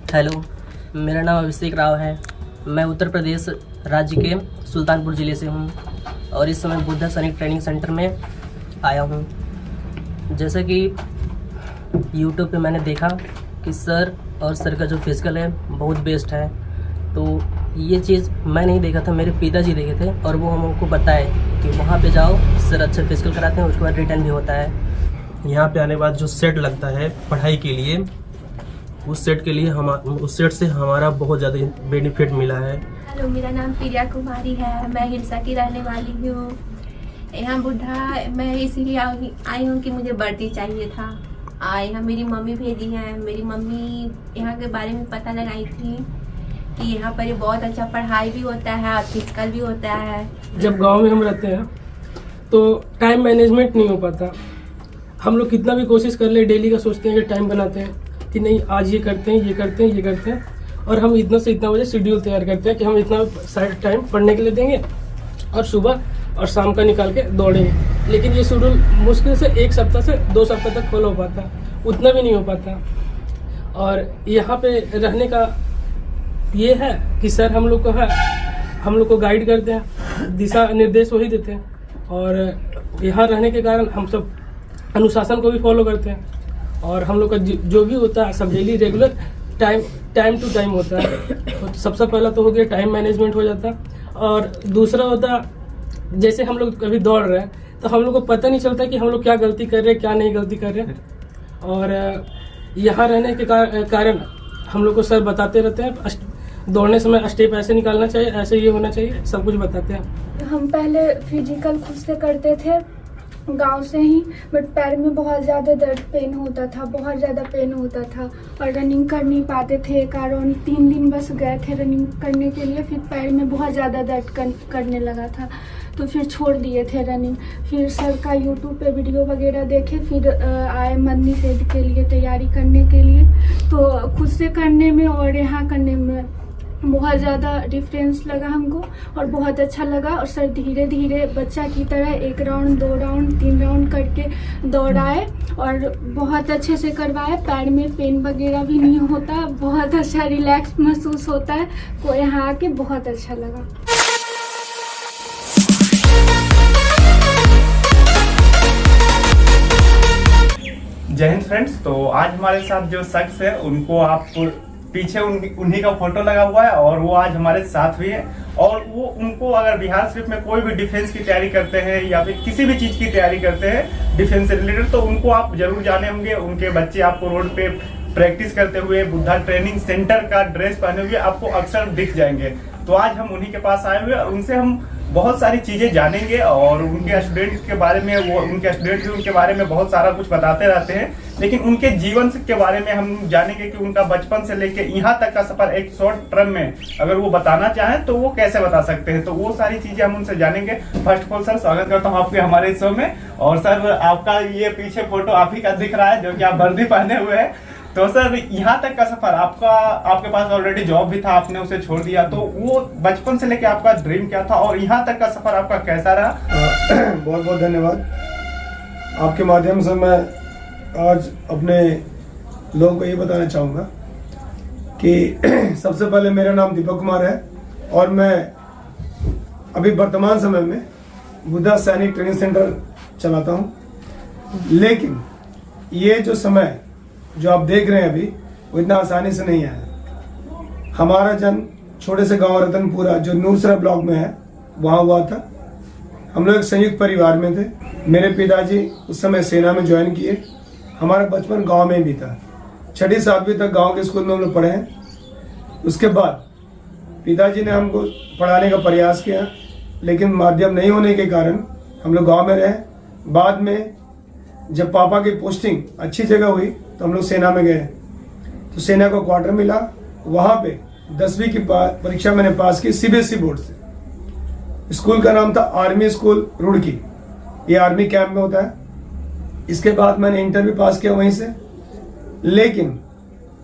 Hello, मेरा नाम अभिषेक राव है। मैं उत्तर प्रदेश राज्य के सुल्तानपुर ज़िले से हूँ और इस समय बुद्धा सैनिक ट्रेनिंग सेंटर में आया हूँ। जैसा कि यूट्यूब पे मैंने देखा कि सर और सर का जो फिजिकल है बहुत बेस्ट है, तो ये चीज़ मैं नहीं देखा था, मेरे पिताजी देखे थे और वो हमको बताए कि वहाँ पे जाओ, सर अच्छा फिजिकल कराते हैं, उसके बाद रिटर्न भी होता है। यहाँ पे आने के बाद जो सेट लगता है पढ़ाई के लिए, उस सेट के लिए उस सेट से हमारा बहुत ज़्यादा बेनिफिट मिला है। हेलो, मेरा नाम प्रिया कुमारी है। मैं हिरसा की रहने वाली हूँ। यहाँ बुढ़ा मैं इसीलिए आई हूँ कि मुझे वर्दी चाहिए था। यहाँ मेरी मम्मी भेजी है। मेरी मम्मी यहाँ के बारे में पता लगाई थी कि यहाँ पर बहुत अच्छा पढ़ाई भी होता है और फिजिकल भी होता है। जब गांव में हम रहते हैं तो टाइम मैनेजमेंट नहीं हो पाता। हम लोग कितना भी कोशिश कर ले, डेली का सोचते हैं कि टाइम बनाते हैं कि नहीं आज ये करते हैं, ये करते हैं, ये करते हैं, और हम इतना से इतना बजे शेड्यूल तैयार करते हैं कि हम इतना साइड टाइम पढ़ने के लिए देंगे और सुबह और शाम का निकाल के दौड़ेंगे। लेकिन ये शेड्यूल मुश्किल से 1 सप्ताह से 2 सप्ताह तक फॉलो हो पाता, उतना भी नहीं हो पाता। और यहाँ पे रहने का ये है कि सर हम लोग को गाइड करते हैं, दिशा निर्देश वही देते हैं, और यहाँ रहने के कारण हम सब अनुशासन को भी फॉलो करते हैं। और हम लोग का जो भी होता है सब daily regular time to time होता है। तो सबसे पहला तो हो गया टाइम मैनेजमेंट हो जाता, और दूसरा होता जैसे हम लोग कभी दौड़ रहे हैं तो हम लोग को पता नहीं चलता कि हम लोग क्या गलती कर रहे हैं, क्या नहीं गलती कर रहे हैं। और यहाँ रहने के कारण हम लोग को सर बताते रहते हैं, दौड़ने समय स्टेप ऐसे निकालना चाहिए, ऐसे ये होना चाहिए, सब कुछ बताते हैं। हम पहले फिजिकल खुद से करते थे गांव से ही, बट पैर में बहुत ज़्यादा दर्द पेन होता था, बहुत ज़्यादा पेन होता था और रनिंग कर नहीं पाते थे। कारण 3 दिन बस गए थे रनिंग करने के लिए, फिर पैर में बहुत ज़्यादा दर्द करने लगा था, तो फिर छोड़ दिए थे रनिंग। फिर सर का यूट्यूब पे वीडियो वगैरह देखे, फिर आए मदनी सेठ के लिए तैयारी करने के लिए। तो खुद से करने में और यहाँ करने में बहुत ज़्यादा डिफरेंस लगा हमको और बहुत अच्छा लगा। और सर धीरे धीरे बच्चा की तरह 1 राउंड 2 राउंड 3 राउंड करके दौड़ाए और बहुत अच्छे से करवाए। पैर में पेन वगैरह भी नहीं होता, बहुत अच्छा रिलैक्स महसूस होता है। को यहाँ आके बहुत अच्छा लगा। जय हिंद फ्रेंड्स। तो आज हमारे साथ जो शख्स है उनको आप पीछे उन्हीं का फोटो लगा हुआ है और वो आज हमारे साथ भी है। और वो उनको अगर बिहार स्क्रिप्ट में कोई भी डिफेंस की तैयारी करते हैं या फिर किसी भी चीज की तैयारी करते हैं डिफेंस से रिलेटेड, तो उनको आप जरूर जाने होंगे। उनके बच्चे आपको रोड पे प्रैक्टिस करते हुए बुद्धा ट्रेनिंग सेंटर का ड्रेस पहने हुए आपको अक्सर दिख जाएंगे। तो आज हम उन्हीं के पास आए हुए और उनसे हम बहुत सारी चीजें जानेंगे और उनके स्टूडेंट के बारे में, वो उनके स्टूडेंट भी उनके बारे में बहुत सारा कुछ बताते रहते हैं, लेकिन उनके जीवन के बारे में हम जानेंगे कि उनका बचपन से लेके यहाँ तक का सफर एक शॉर्ट टर्म में अगर वो बताना चाहें तो वो कैसे बता सकते हैं। तो वो सारी चीजें हम उनसे जानेंगे। फर्स्ट ऑफ ऑल सर, स्वागत करता हूँ आपके हमारे शो में। और सर, आपका ये पीछे फोटो आप ही का दिख रहा है जो कि आप वर्दी पहने हुए हैं। तो सर, यहाँ तक का सफर आपके पास ऑलरेडी जॉब भी था, आपने उसे छोड़ दिया, तो वो बचपन से लेके आपका ड्रीम क्या था और यहाँ तक का सफर आपका कैसा रहा? बहुत बहुत धन्यवाद। आपके माध्यम से मैं आज अपने लोगों को ये बताना चाहूँगा कि सबसे पहले मेरा नाम दीपक कुमार है और मैं अभी वर्तमान समय में बुद्धा सैनिक ट्रेनिंग सेंटर चलाता हूँ। लेकिन ये जो समय जो आप देख रहे हैं अभी, वो इतना आसानी से नहीं आया। हमारा जन्म छोटे से गांव रतनपुरा जो नूरसरा ब्लॉक में है वहाँ हुआ था। हम लोग एक संयुक्त परिवार में थे। मेरे पिताजी उस समय सेना में ज्वाइन किए। हमारा बचपन गांव में भी था। 6वीं 7वीं तक गांव के स्कूल में हम लोग पढ़े हैं। उसके बाद पिताजी ने हमको पढ़ाने का प्रयास किया, लेकिन माध्यम नहीं होने के कारण हम लोग गाँव में रहे। बाद में जब पापा की पोस्टिंग अच्छी जगह हुई तो हम लोग सेना में गए। तो सेना को क्वार्टर मिला। वहाँ पे 10वीं की परीक्षा मैंने पास की सीबीएसई बोर्ड से। स्कूल का नाम था आर्मी स्कूल रुड़की, ये आर्मी कैंप में होता है। इसके बाद मैंने इंटर भी पास किया वहीं से। लेकिन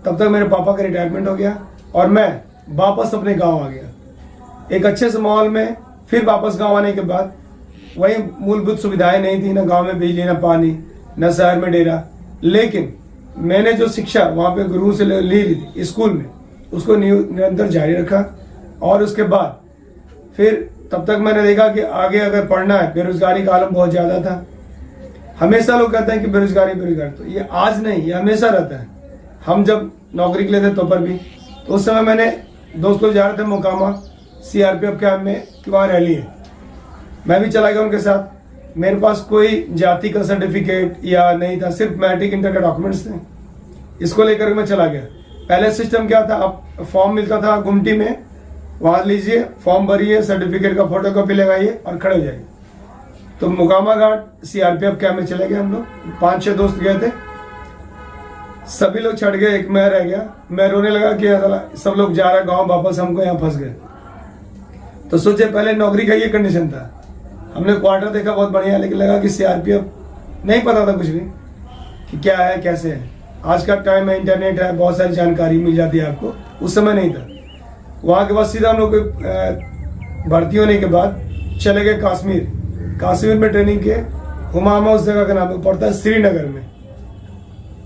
तब तक मेरे पापा का रिटायरमेंट हो गया और मैं वापस अपने गाँव आ गया। एक अच्छे से माहौल में फिर वापस गाँव आने के बाद वही मूलभूत सुविधाएं नहीं थी, ना गाँव में बिजली, ना पानी, न शहर में डेरा। लेकिन मैंने जो शिक्षा वहाँ पे गुरु से ली थी स्कूल में, उसको निरंतर जारी रखा। और उसके बाद फिर तब तक मैंने देखा कि आगे अगर पढ़ना है, बेरोजगारी का आलम बहुत ज़्यादा था। हमेशा लोग कहते हैं कि बेरोजगारी बेरोजगारी, तो ये आज नहीं, ये हमेशा रहता है। हम जब नौकरी के लिए थे तो पर भी, तो उस समय मैंने दोस्त लोग जा रहे थे मोकामा CRPF कैंप में कि वहाँ रैली है, मैं भी चला गया उनके साथ। मेरे पास कोई जाति का सर्टिफिकेट या नहीं था, सिर्फ मैट्रिक इंटर के डॉक्यूमेंट्स थे। इसको लेकर मैं चला गया। पहले सिस्टम क्या था, अब फॉर्म मिलता था गुमटी में, वहाँ लीजिए, फॉर्म भरिए, सर्टिफिकेट का फोटोकॉपी लगाइए और खड़े हो जाइए। तो मोकामा घाट CRPF कैंप में चले गए हम लोग, 5-6 दोस्त गए थे। सभी लोग छट गए, एक मैं रह गया। मैं रोने लगा कि सब लोग जा रहे गांव वापस, हमको यहाँ फंस गए। तो सोचे पहले नौकरी का ये कंडीशन था। हमने क्वार्टर देखा बहुत बढ़िया, लेकिन लगा कि CRPF, नहीं पता था कुछ भी कि क्या है कैसे है। आज का टाइम में इंटरनेट है, बहुत सारी जानकारी मिल जाती है आपको, उस समय नहीं था। वहाँ के बाद सीधा हम लोग भर्ती होने के बाद चले गए कश्मीर में ट्रेनिंग किए। हुमामा उस जगह का नाम पड़ता है, श्रीनगर में।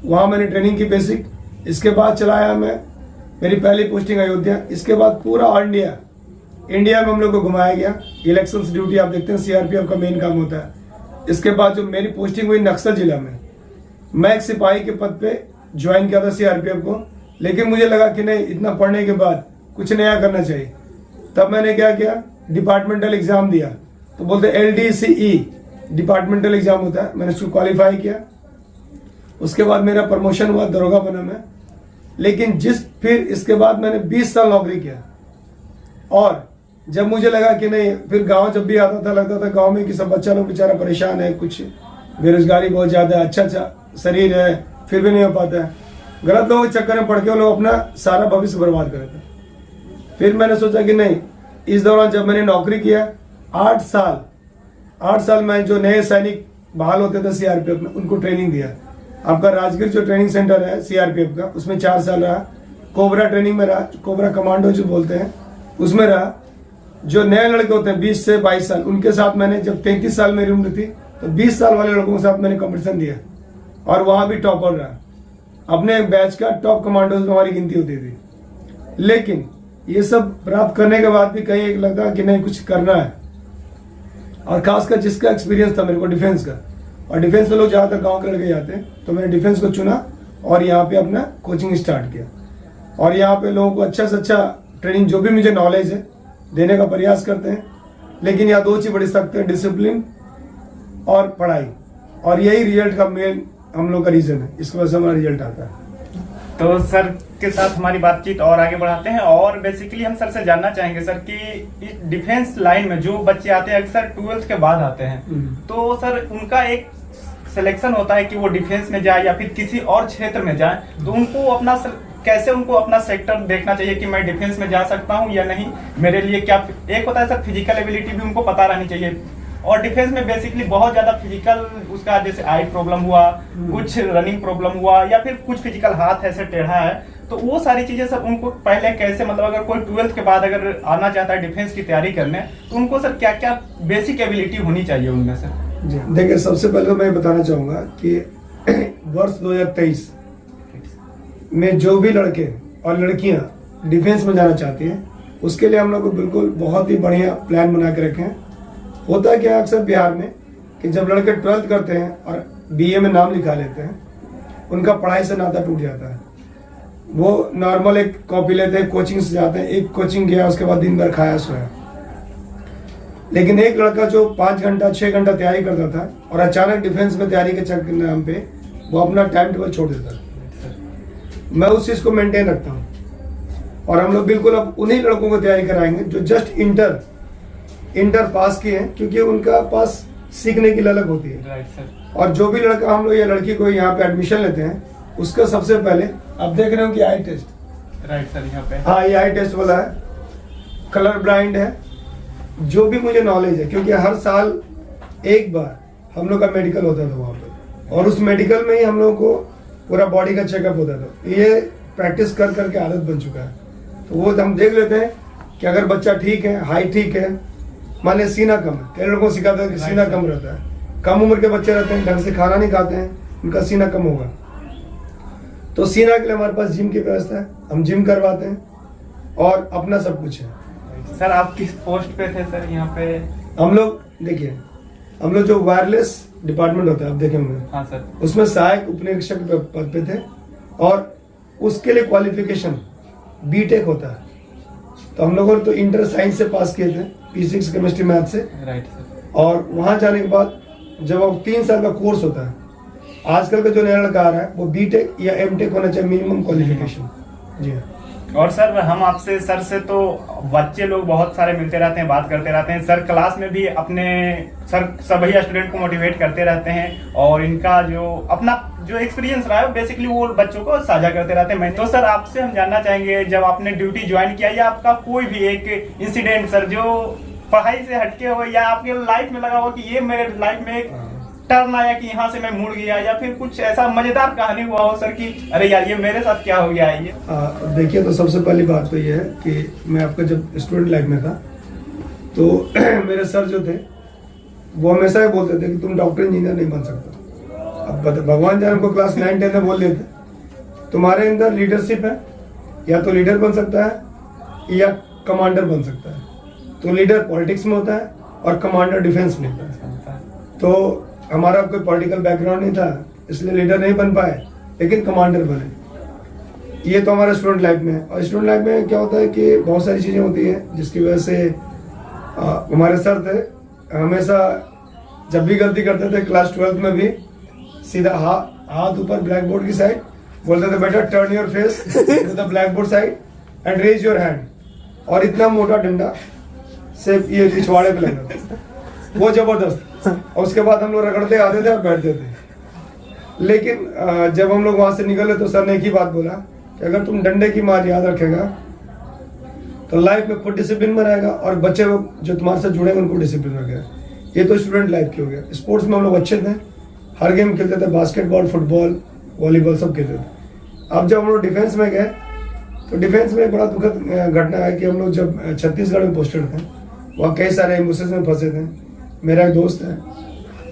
वहाँ मैंने ट्रेनिंग की बेसिक। इसके बाद चलाया मैं, मेरी पहली पोस्टिंग अयोध्या। इसके बाद पूरा इंडिया में हम लोग को घुमाया गया। इलेक्शंस ड्यूटी आप देखते हैं, CRPF का मेन काम होता है। इसके बाद जो मेरी पोस्टिंग हुई नक्सल जिला में, मैं एक सिपाही के पद पे ज्वाइन किया था CRPF को। लेकिन मुझे लगा कि नहीं, इतना पढ़ने के बाद कुछ नया करना चाहिए। तब मैंने क्या किया, डिपार्टमेंटल एग्जाम दिया। तो बोलते LDCE डिपार्टमेंटल एग्जाम होता है, मैंने उसको क्वालिफाई किया। उसके बाद मेरा प्रमोशन हुआ, दरोगा बना मैं। लेकिन फिर इसके बाद मैंने 20 साल नौकरी किया। और जब मुझे लगा कि नहीं, फिर गांव जब भी आता था, लगता था गांव में कि सब बच्चा लोग बेचारा परेशान है, कुछ बेरोजगारी बहुत ज़्यादा, अच्छा शरीर है, फिर भी नहीं हो पाता है। गलत लोगों के चक्कर में पड़ के वो लोग अपना सारा भविष्य बर्बाद कर देते हैं। फिर मैंने सोचा कि नहीं, इस दौरान जब मैंने नौकरी किया 8 साल मैं जो नए सैनिक बहाल होते थे CRPF में, उनको ट्रेनिंग दिया। आपका राजगीर जो ट्रेनिंग सेंटर है CRPF का, उसमें 4 साल रहा। कोबरा ट्रेनिंग में रहा, कोबरा कमांडो जो बोलते हैं, उसमें रहा। जो नए लड़के होते हैं 20 से 22 साल, उनके साथ मैंने, जब 33 साल मेरी उम्र थी, तो 20 साल वाले लड़कों के साथ मैंने कंपटीशन दिया और वहाँ भी टॉपर रहा। अपने बैच का टॉप कमांडोज में हमारी गिनती होती थी। लेकिन ये सब प्राप्त करने के बाद भी कहीं एक लगता कि नहीं, कुछ करना है। और खासकर जिसका एक्सपीरियंस था मेरे को डिफेंस का, और डिफेंस में लोग ज़्यादातर गाँव के लड़के जाते हैं, तो मैंने डिफेंस को चुना और यहाँ पे अपना कोचिंग स्टार्ट किया। और यहाँ पे लोगों को अच्छा से अच्छा ट्रेनिंग, जो भी मुझे नॉलेज है, देने का प्रयास करते हैं। लेकिन यहाँ 2 चीज़ बड़ी सख्त है, डिसिप्लिन और पढ़ाई। और यही रिजल्ट का मेन हम लोग का रीज़न है, इसकी वजह से हमारा रिजल्ट आता है। तो सर के साथ हमारी बातचीत और आगे बढ़ाते हैं। और बेसिकली हम सर से जानना चाहेंगे सर कि इस डिफेंस लाइन में जो बच्चे आते हैं, अक्सर 12th के बाद आते हैं, तो सर उनका एक सिलेक्शन होता है कि वो डिफेंस में जाए या फिर किसी और क्षेत्र में जाए, तो उनको कैसे उनको अपना सेक्टर देखना चाहिए कि मैं डिफेंस में जा सकता हूँ या नहीं, मेरे लिए क्या। एक होता है सर फिजिकल एबिलिटी भी उनको पता रहनी चाहिए, और डिफेंस में बेसिकली बहुत ज्यादा फिजिकल, उसका जैसे आई प्रॉब्लम हुआ, कुछ रनिंग प्रॉब्लम हुआ, या फिर कुछ फिजिकल हाथ ऐसे टेढ़ा है, तो वो सारी चीजें सर उनको पहले कैसे, मतलब अगर कोई 12th के बाद अगर आना चाहता है डिफेंस की तैयारी करने, तो उनको सर क्या क्या बेसिक एबिलिटी होनी चाहिए उनमें से? देखिए, सबसे पहले तो मैं बताना चाहूँगा कि वर्ष 2023 में जो भी लड़के और लड़कियाँ डिफेंस में जाना चाहती हैं, उसके लिए हम लोग को बिल्कुल बहुत ही बढ़िया प्लान बना के रखे हैं। होता है क्या अक्सर बिहार में कि जब लड़के 12th करते हैं और BA में नाम लिखा लेते हैं, उनका पढ़ाई से नाता टूट जाता है। वो नॉर्मल एक कॉपी लेते हैं, कोचिंग से जाते हैं, एक कोचिंग गया, उसके बाद दिन भर खाया सोया। लेकिन एक लड़का जो 5 घंटा 6 घंटा तैयारी करता था और अचानक डिफेंस में तैयारी के चक्कर नाम पे वो अपना टाइम टेबल छोड़ देता है। मैं उस चीज़ को मेंटेन रखता हूँ, और हम लोग बिल्कुल अब उन्हीं लड़कों को तैयारी कराएंगे जो जस्ट इंटर पास किए हैं, क्योंकि उनका पास सीखने की ललक होती है। Right sir. और जो भी लड़का हम लोग या लड़की को यहाँ पे एडमिशन लेते हैं, उसका सबसे पहले आप देख रहे हो कि आई टेस्ट। राइट सर, यहाँ पे हाँ, ये आई टेस्ट वाला है, कलर ब्लाइंड है। जो भी मुझे नॉलेज है, क्योंकि हर साल एक बार हम लोग का मेडिकल होता था वहाँ पे, और उस मेडिकल में ही हम लोग को पूरा बॉडी का चेकअप होता था। ये प्रैक्टिस कर करके आदत बन चुका है। तो वो हम देख लेते हैं कि अगर बच्चा ठीक है, हाइट ठीक है, मान लिया सीना कम है, कई लड़कों को सिखाते हैं कि सीना कम रहता है, कम उम्र के बच्चे रहते हैं, ढंग से खाना नहीं खाते हैं, उनका सीना कम होगा। तो सीना के लिए हमारे पास जिम की व्यवस्था है, हम जिम करवाते हैं और अपना सब कुछ है। सर आप किस पोस्ट पे थे सर यहाँ पे? हम लोग देखिए, हम लोग जो वायरलेस डिपार्टमेंट होता है आप देखे होंगे, हाँ सर। उसमें सहायक उपनिरीक्षक पद पे थे और उसके लिए क्वालिफिकेशन बीटेक होता है। तो हम लोगों ने तो इंटर साइंस से पास किए थे, P6 केमिस्ट्री मैथ से। Right sir. और वहां जाने के बाद जब अब 3 साल का कोर्स होता है, आजकल का जो नया लड़का आ रहा है वो बीटेक या एमटेक होना चाहिए मिनिमम क्वालिफिकेशन। जी हाँ। और सर हम आपसे सर से तो बच्चे लोग बहुत सारे मिलते रहते हैं, बात करते रहते हैं सर, क्लास में भी अपने सर सभी स्टूडेंट को मोटिवेट करते रहते हैं और इनका जो अपना जो एक्सपीरियंस रहा है बेसिकली वो बच्चों को साझा करते रहते हैं। तो सर आपसे हम जानना चाहेंगे, जब आपने ड्यूटी ज्वाइन किया या आपका कोई भी एक इंसिडेंट सर जो पढ़ाई से हटके हो या आपके लाइफ में लगा हो कि ये मेरे लाइफ में एक टर्न आया कि यहाँ से मैं मुड़ गया, या फिर कुछ ऐसा मजेदार कहानी हुआ हो सर कि अरे यार ये मेरे साथ क्या हो गया है ये? देखिए, तो सबसे पहली बात तो ये है कि मैं आपका जब स्टूडेंट लाइफ में था तो मेरे सर जो थे वो हमेशा ये बोलते थे कि तुम डॉक्टर इंजीनियर नहीं बन सकता। अब भगवान जाने को क्लास 9-10 में बोल देते तुम्हारे अंदर लीडरशिप है, या तो लीडर बन सकता है या कमांडर बन सकता है। तो लीडर पॉलिटिक्स में होता है और कमांडर डिफेंस में होता है। तो हमारा कोई पॉलिटिकल बैकग्राउंड नहीं था, इसलिए लीडर नहीं बन पाए, लेकिन कमांडर बने। ये तो हमारे स्टूडेंट लाइफ में है। और स्टूडेंट लाइफ में क्या होता है कि बहुत सारी चीज़ें होती हैं जिसकी वजह से हमारे सर थे हमेशा जब भी गलती करते थे क्लास 12th में भी सीधा हाथ ऊपर ब्लैक बोर्ड की साइड बोलते थे, बेटा turn your face to the blackboard side and raise your hand. और इतना मोटा डंडा से ये पिछवाड़े पे लगा था, वो जबरदस्त। और उसके बाद हम लोग रगड़ते आते थे और बैठते थे। लेकिन जब हम लोग वहां से निकले तो सर ने एक ही बात बोला कि अगर तुम डंडे की मार याद रखेगा तो लाइफ में खुद डिसिप्लिन में रहेगा और बच्चे जो तुम्हारे साथ जुड़ेंगे उनको डिसिप्लिन रखेगा। ये तो स्टूडेंट लाइफ की हो गया। स्पोर्ट्स में हम लोग अच्छे थे, हर गेम खेलते थे, बास्केटबॉल, फुटबॉल, वॉलीबॉल सब खेलते थे। अब जब हम लोग डिफेंस में गए तो डिफेंस में एक बड़ा दुखद घटना है कि हम लोग जब छत्तीसगढ़ में पोस्टेड थे, वहाँ कई सारे एम्बुसेस में फंसे थे। मेरा एक दोस्त है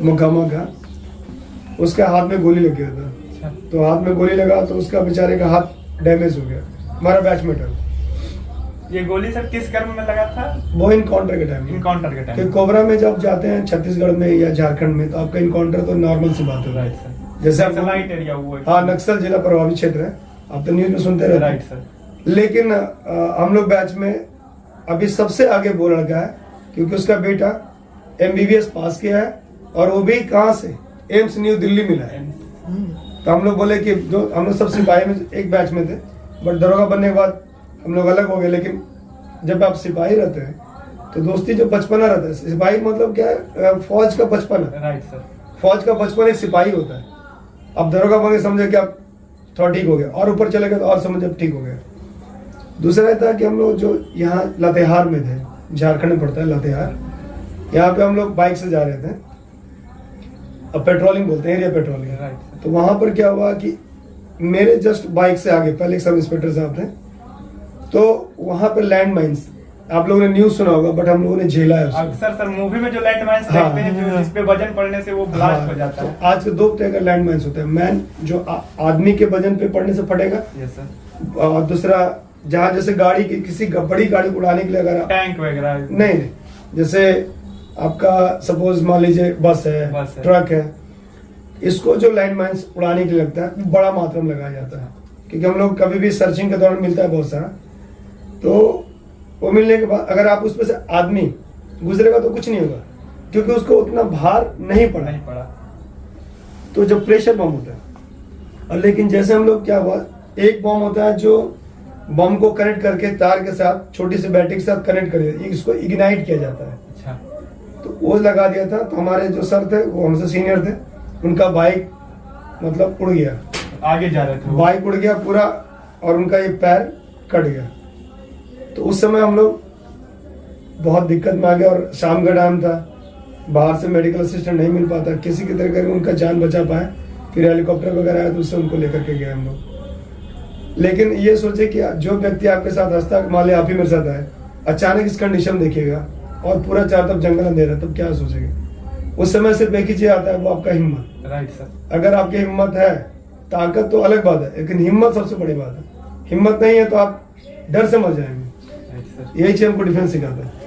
मोकामा का, उसके हाथ में गोली लग गया था। तो हाथ में गोली लगा तो उसका बेचारे का हाथ डैमेज हो गया। हमारा बैचमेट है। ये गोली सर किस कर्म में लगा था? वो इनकाउंटर के टाइम। इनकाउंटर के टाइम। तो कोबरा में जब जाते हैं छत्तीसगढ़ में या झारखंड में तो आपका इनकाउंटर तो नॉर्मल सी बात है। Right sir. जैसे नक्सलाइट एरिया हुआ। हाँ, नक्सल जिला प्रभावित क्षेत्र है, आप तो न्यूज में सुनते रहते हैं। Right sir. लेकिन हम लोग बैच में अभी सबसे आगे वो लड़का है क्योंकि उसका बेटा MBBS पास किया है और वो भी कहाँ से, एम्स न्यू दिल्ली मिला है। तो हम लोग बोले कि जो हम लोग सब सिपाही में एक बैच में थे, बट दरोगा बनने के बाद हम लोग अलग हो गए। लेकिन जब आप सिपाही रहते हैं तो दोस्ती जो बचपना रहता है, सिपाही मतलब क्या है, फौज का बचपना। Right sir. फौज का बचपन एक सिपाही होता है। अब दरोगा बन के समझे कि आप थोड़ा ठीक हो गया, और ऊपर चले गए तो और समझे अब ठीक हो गया। दूसरा था कि हम लोग जो यहाँ लातेहार में थे, झारखंड में पड़ता है लातेहार, यहाँ पे हम लोग बाइक से जा रहे थे। अब पेट्रोलिंग बोलते हैं, एरिया पेट्रोलिंग। तो वहां पर क्या हुआ कि मेरे जस्ट बाइक से आगे पहले एक सब इंस्पेक्टर साहब थे, तो वहां पे लैंड माइंस, आप लोगों ने न्यूज सुना होगा बट हम लोगों ने झेला है। अक्सर सर मूवी में जो लैंड माइंस देखते हैं जो जिस पे वजन पड़ने से वो ब्लास्ट हो जाता है। तो आज के 2 तरह का लैंड माइंस होता है। मैन जो आदमी के वजन पे पड़ने से फटेगा, यस सर। और दूसरा जहाँ जैसे गाड़ी की किसी बड़ी गाड़ी को उड़ाने के लिए अगर टैंक वगैरह नहीं, जैसे आपका सपोज मान लीजिए बस है, ट्रक है, इसको जो लैंड माइंस उड़ाने के लिए लगता है बड़ा मात्रा में लगाया जाता है। क्योंकि हम लोग कभी भी सर्चिंग के दौरान मिलता है बहुत सारा, तो वो मिलने के बाद अगर आप उसमें से आदमी गुजरेगा तो कुछ नहीं होगा क्योंकि उसको उतना भार नहीं पड़ा। तो जब प्रेशर बम होता है, और लेकिन जैसे हम लोग क्या हुआ, एक बम होता है जो बम को कनेक्ट करके तार के साथ छोटी सी बैटरी के साथ कनेक्ट कर दिया, इसको इग्नाइट किया जाता है। अच्छा। तो वो लगा दिया था। तो हमारे जो सर थे वो हमसे सीनियर थे, उनका बाइक मतलब उड़ गया, आगे जा रहे थे, बाइक उड़ गया पूरा और उनका ये पैर कट गया। तो उस समय हम लोग बहुत दिक्कत में आ गए और शाम का टाइम था, बाहर से मेडिकल असिस्टेंट नहीं मिल पाता, किसी की तरह करके उनका जान बचा पाए। फिर हेलीकॉप्टर वगैरह आया तो उससे उनको लेकर के गए हम लोग। लेकिन ये सोचे कि जो व्यक्ति आपके साथ हंसता, मान लिया आप ही मेरे साथ आए, अचानक इस कंडीशन देखिएगा और पूरा चारों तरफ जंगल अंधेरा, तब क्या सोचेंगे? उस समय सिर्फ एक ही चीज आता है, वो आपका हिम्मत। Right sir. अगर आपकी हिम्मत है ताकत तो अलग बात है, लेकिन हिम्मत सबसे बड़ी बात है। हिम्मत नहीं है तो आप डर से मर जाएंगे। यही चीज हमको डिफेंस सिखाता है।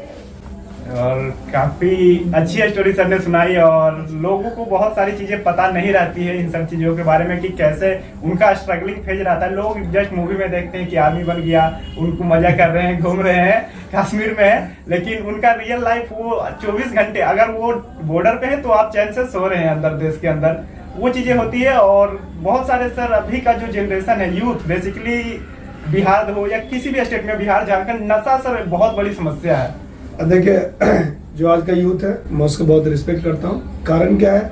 और काफी अच्छी स्टोरी सर ने सुनाई, और लोगों को बहुत सारी चीजें पता नहीं रहती है इन सब चीजों के बारे में कि कैसे उनका स्ट्रगलिंग फेज रहता है। लोग जस्ट मूवी में देखते हैं कि आर्मी बन गया, उनको मजा कर रहे हैं, घूम रहे हैं, कश्मीर में है, लेकिन उनका रियल लाइफ वो 24 घंटे अगर वो बॉर्डर पे है तो आप चैन से सो रहे हैं अंदर देश के अंदर, वो चीजें होती है। और बहुत सारे सर अभी का जो जनरेशन है, यूथ बेसिकली बिहार हो या किसी भी स्टेट में, बिहार झारखंड, नशा सर बहुत बड़ी समस्या है। देखिए जो आज का यूथ है मैं उसको बहुत रिस्पेक्ट करता हूँ। कारण क्या है,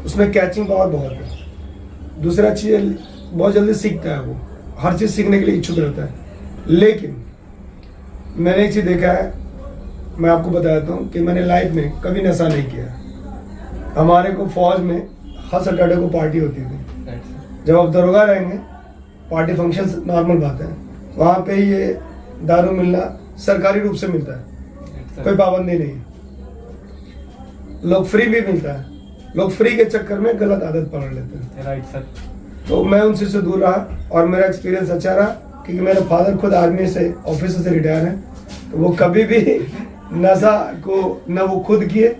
उसमें कैचिंग पावर बहुत है। दूसरा चीज बहुत जल्दी सीखता है, वो हर चीज सीखने के लिए इच्छुक रहता है। लेकिन मैंने एक चीज देखा है, मैं आपको बताता हूँ कि मैंने लाइफ में कभी नशा नहीं किया। हमारे को फौज में हर सैटरडे को पार्टी होती थी। जब आप दरोगा रहेंगे, पार्टी फंक्शन नॉर्मल बात है, वहाँ पे ये दारू मिलना सरकारी रूप से मिलता है, कोई पाबंदी नहीं है। लोग फ्री भी मिलता है, लोग फ्री के चक्कर में गलत आदत पकड़ लेते हैं। Right sir. तो मैं उनसे से दूर रहा और मेरा एक्सपीरियंस अच्छा रहा, क्योंकि मेरे फादर खुद आर्मी से ऑफिसर से रिटायर हैं। तो वो कभी भी नशा को न वो खुद किए।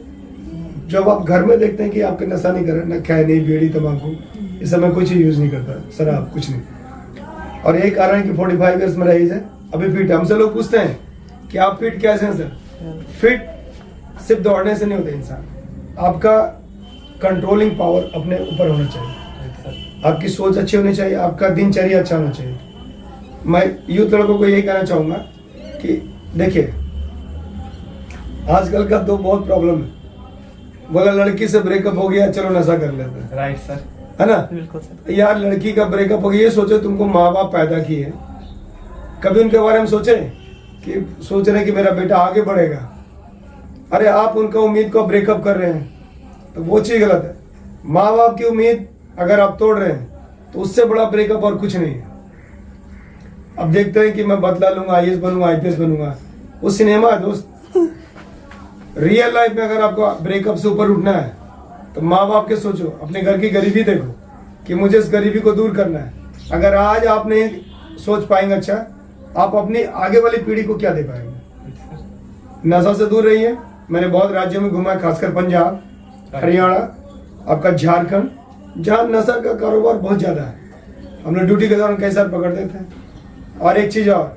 जब आप घर में देखते हैं कि आपके नशा नहीं कर रहे, न खाए नहीं, बीड़ी तंबाकू, इस समय कोई चीज यूज नहीं करता, शराब कुछ नहीं। और यही कारण है कि 45 ईयर्स मेरा एज है, अभी फिट। हमसे लोग पूछते हैं कि आप फिट कैसे हैं सर? फिट सिर्फ दौड़ने से नहीं होता इंसान, आपका कंट्रोलिंग पावर अपने ऊपर होना चाहिए, आपकी सोच अच्छी होनी चाहिए, आपका दिनचर्या अच्छा होना चाहिए। मैं यूथ लड़कों को यही कहना चाहूंगा कि देखिए, आजकल का तो बहुत प्रॉब्लम है। बोला लड़की से ब्रेकअप हो गया, चलो नशा कर लेते हैं। Right sir. है ना? बिल्कुल सर। यार लड़की का ब्रेकअप हो गया, ये सोचो तुमको माँ बाप पैदा किए, कभी उनके बारे में सोचे कि सोच रहे कि मेरा बेटा आगे बढ़ेगा? अरे आप उनका उम्मीद को ब्रेकअप कर रहे हैं, तो वो चीज गलत है। माँ बाप की उम्मीद अगर आप तोड़ रहे हैं तो उससे बड़ा ब्रेकअप और कुछ नहीं है। अब देखते हैं कि मैं बदला लूंगा, IAS बनूंगा, IPS बनूंगा, वो सिनेमा है दोस्त। रियल लाइफ में अगर आपको ब्रेकअप से ऊपर उठना है तो माँ बाप के सोचो, अपने घर की गरीबी देखो कि मुझे इस गरीबी को दूर करना है। अगर आज आप नहीं सोच पाएंगे अच्छा, आप अपनी आगे वाली पीढ़ी को क्या दे पाएंगे? नशा से दूर रहिए। मैंने बहुत राज्यों में घूमा, खासकर पंजाब, हरियाणा, आपका झारखंड, जहाँ नशा का कारोबार बहुत ज्यादा है। हम लोग ड्यूटी के दौरान कई साल पकड़ते थे। और एक चीज और,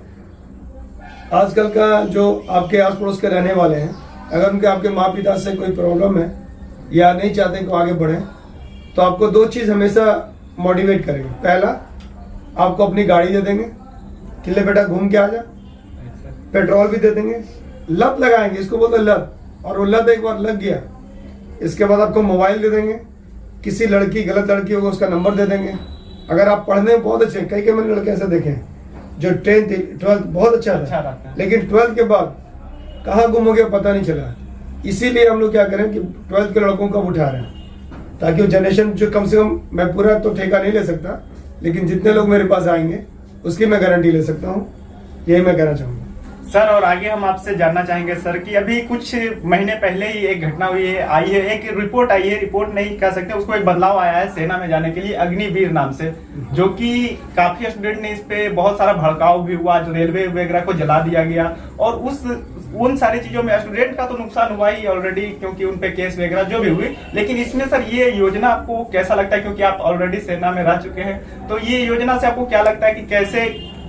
आजकल का जो आपके आस पड़ोस के रहने वाले हैं, अगर उनके आपके माँ पिता से कोई प्रॉब्लम है या नहीं चाहते कि आगे बढ़े, तो आपको दो चीज हमेशा मोटिवेट करेंगे। पहला, आपको अपनी गाड़ी दे देंगे कि ले बेटा घूम के आ जा, पेट्रोल भी दे देंगे, लत लगाएंगे, इसको बोलते हैं लत। और वो लत एक बार लग गया, इसके बाद आपको मोबाइल दे देंगे, किसी लड़की, गलत लड़की होगा उसका नंबर दे देंगे। अगर आप पढ़ने में बहुत अच्छे, कई मैंने लड़के ऐसे देखे जो 10th 12th बहुत अच्छा था, लेकिन 12th के बाद कहाँ गुम हो गया पता नहीं चला। इसीलिए हम लोग क्या करें कि 12th के लड़कों को उठा रहे हैं, ताकि वो जनरेशन जो कम से कम, मैं पूरा तो ठेका नहीं ले सकता, लेकिन जितने लोग मेरे पास आएंगे उसकी मैं गारंटी ले सकता हूँ। यही मैं कहना चाहूँगा सर। और आगे हम आपसे जानना चाहेंगे सर कि अभी कुछ महीने पहले ही एक घटना हुई है, आई है, एक रिपोर्ट आई है, रिपोर्ट नहीं कह सकते उसको, एक बदलाव आया है सेना में जाने के लिए, अग्निवीर नाम से, जो कि काफी स्टूडेंट ने इस पे बहुत सारा भड़काव भी हुआ, जो रेलवे वगैरह को जला दिया गया। और उन सारी चीजों में स्टूडेंट का तो नुकसान हुआ ही ऑलरेडी, क्योंकि उन पे केस वगैरह जो भी हुई। लेकिन इसमें सर ये योजना आपको कैसा लगता है, क्योंकि आप ऑलरेडी सेना में रह चुके हैं, तो ये योजना से आपको क्या लगता है कि कैसे,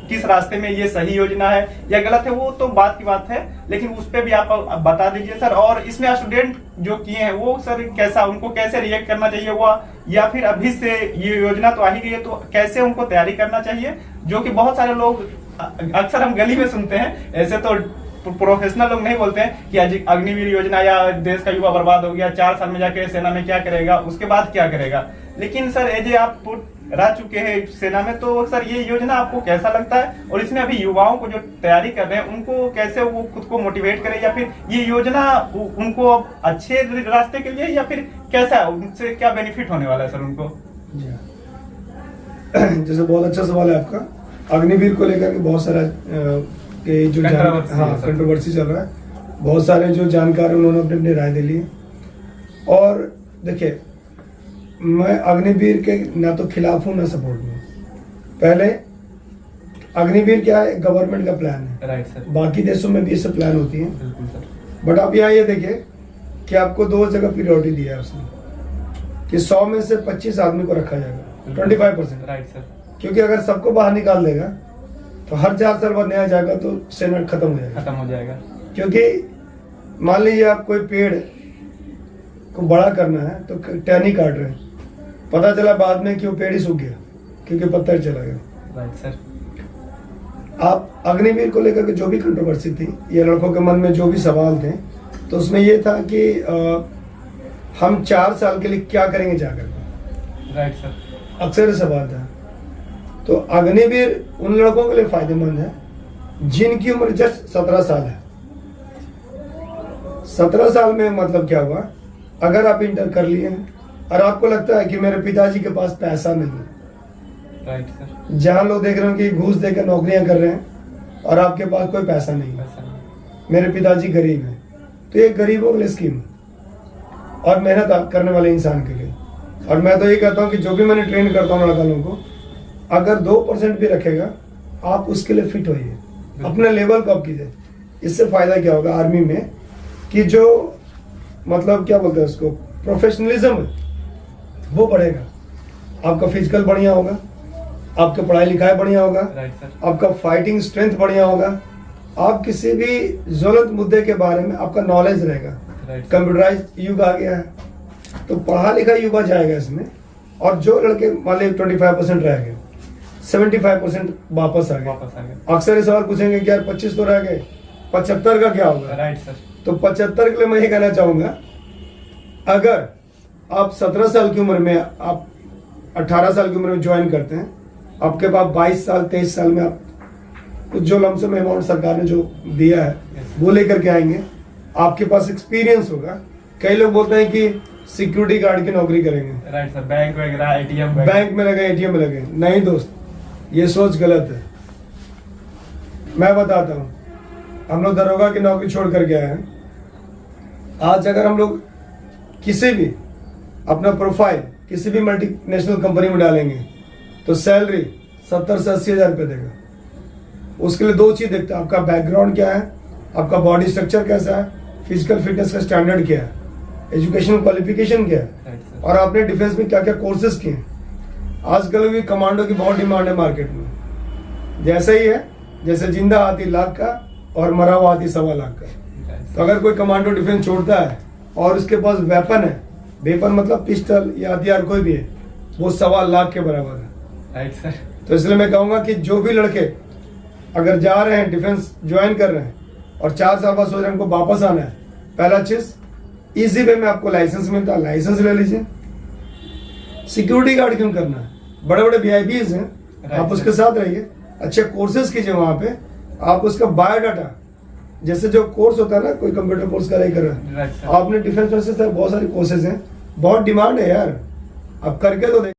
किस रास्ते में ये सही योजना है या गलत है, वो तो बात की बात है, लेकिन उस पे भी आप बता दीजिए सर। और इसमें स्टूडेंट जो किए हैं वो सर कैसा, उनको कैसे रिएक्ट करना चाहिए हुआ, या फिर अभी से ये योजना तो आ ही गई है तो कैसे उनको तैयारी करना चाहिए? जो कि बहुत सारे लोग अक्सर हम गली में सुनते हैं, ऐसे तो प्रोफेशनल लोग नहीं बोलते हैं कि अग्निवीर योजना या देश का युवा बर्बाद हो गया, 4 साल में जाके सेना में क्या करेगा, उसके बाद क्या करेगा। लेकिन सर एजे आप रह चुके हैं सेना में, तो सर ये योजना आपको कैसा लगता है? और इसमें अभी युवाओं को जो तैयारी कर रहे हैं उनको कैसे वो खुद को मोटिवेट करें, या फिर ये योजना उनको अच्छे रास्ते के लिए, या फिर कैसा, उनसे क्या बेनिफिट होने वाला है सर उनको? जैसे बहुत अच्छा सवाल है आपका। अग्निवीर को लेकर के बहुत सारा के जो कंट्रोवर्सी चल रहा है, बहुत सारे जो जानकार उन्होंने अपनी अपनी राय दे ली। और देखिए, मैं अग्निवीर के ना तो खिलाफ हूँ ना सपोर्ट में। पहले अग्निवीर क्या है, गवर्नमेंट का प्लान है। Right sir. बाकी देशों में भी ये सब प्लान होती है, बिल्कुल सर। बट आप यहाँ ये देखिए कि आपको 2 जगह प्रायोरिटी दिया है उसने कि 100 में से 25 आदमी को रखा जाएगा, 25%। Right sir. क्योंकि अगर सबको बाहर निकाल देगा तो हर 4 साल बाद नया जाएगा तो सेनेट खत्म हो जाएगा। खत्म हो जाएगा। क्योंकि मान लीजिए आप कोई पेड़ को बड़ा करना है तो टहनी काट रहे हैं, पता चला बाद में कि वो पेड़ ही सूख गया क्योंकि पत्थर चला गया। Right sir. आप अग्निवीर को लेकर के जो भी कंट्रोवर्सी थी, ये लड़कों के मन में जो भी सवाल थे, तो उसमें ये था कि हम 4 साल के लिए क्या करेंगे जाकर। Right sir. अक्सर ये सवाल था। तो अग्निवीर उन लड़कों के लिए फायदेमंद है जिनकी उम्र जस्ट 17 साल है। 17 साल में मतलब क्या हुआ, अगर आप इंटर कर लिए हैं और आपको लगता है कि मेरे पिताजी के पास पैसा नहीं है, राइट सर। जहां लोग देख रहे हो कि घूस देकर नौकरियां कर रहे हैं और आपके पास कोई पैसा नहीं है, पैसा नहीं। मेरे पिताजी गरीब हैं, तो ये गरीबों के लिए स्कीम है और मेहनत करने वाले इंसान के लिए। और मैं तो ये कहता हूँ कि जो भी मैंने ट्रेन करता हूँ लड़का लोगों को, अगर 2% भी रखेगा आप उसके लिए फिट होइए, अपने लेवल को आप कीजिए। इससे फायदा क्या होगा आर्मी में कि जो मतलब क्या बोलते हैं उसको, प्रोफेशनलिज्म है वो बढ़ेगा, आपका फिजिकल बढ़िया होगा, आपका पढ़ाई लिखाई बढ़िया होगा, राइट सर। आपका फाइटिंग स्ट्रेंथ बढ़िया होगा, आप किसी भी ज्वलंत मुद्दे के बारे में आपका नॉलेज रहेगा। राइट। कंप्यूटराइज युग आ गया है तो पढ़ा लिखा युवा जाएगा इसमें, और जो लड़के मान लीजिए 25% रह गए, 75% वापस आ गए। वापस आ गए। अक्सर ये सवाल पूछेंगे कि यार 25 तो रह गए, 75 का क्या होगा। Right sir. तो 75 के लिए मैं ये कहना चाहूंगा, अगर आप 17 साल की उम्र में, आप 18 साल की उम्र में ज्वाइन करते हैं, आपके पास 22 साल 23 साल में आप कुछ जो लमसम अमाउंट सरकार ने जो दिया है वो लेकर के आएंगे, आपके पास एक्सपीरियंस होगा। कई लोग बोलते हैं कि सिक्योरिटी गार्ड की नौकरी करेंगे, राइट सर। बैंक वगैरह, एटीएम बैंक में लगे, एटीएम में लगे। नहीं दोस्त, ये सोच गलत है। मैं बताता हूँ, हम लोग दरोगा की नौकरी छोड़ करके आए हैं। आज अगर हम लोग किसी भी अपना प्रोफाइल किसी भी मल्टीनेशनल कंपनी में डालेंगे तो सैलरी 70 से 80 हज़ार रुपये देगा। उसके लिए 2 चीज़ देखता है, आपका बैकग्राउंड क्या है, आपका बॉडी स्ट्रक्चर कैसा है, फिजिकल फिटनेस का स्टैंडर्ड क्या है, एजुकेशनल क्वालिफिकेशन क्या है, राइट सर। और आपने डिफेंस में क्या क्या कोर्सेज किए हैं। आजकल भी कमांडो की बहुत डिमांड है मार्केट में। जैसे ही है, जैसे जिंदा हाथी लाख का और मरा हुआ हाथी 1.25 लाख का। तो अगर कोई कमांडो डिफेंस छोड़ता है और उसके पास वेपन है, वेपन मतलब पिस्टल या हथियार कोई भी है, वो 1.25 लाख के बराबर है। Right sir. तो इसलिए मैं कहूँगा कि जो भी लड़के अगर जा रहे हैं डिफेंस ज्वाइन कर रहे हैं और 4 साल बाद सोच रहे हैं हमको वापस आना है, पहला चीज इजी वे में आपको लाइसेंस मिलता है, लाइसेंस ले लीजिए। सिक्योरिटी गार्ड क्यों करना है, बड़े बड़े VIPs हैं, आप उसके साथ रहिए, अच्छे कोर्सेज कीजिए वहाँ पे। आप उसका बायोडाटा, जैसे जो कोर्स होता है ना, कोई कंप्यूटर कोर्स कर रहा है, राइट सर। आपने डिफेंस में से बहुत सारे कोर्सेज हैं, बहुत डिमांड है यार, आप करके तो देखिए।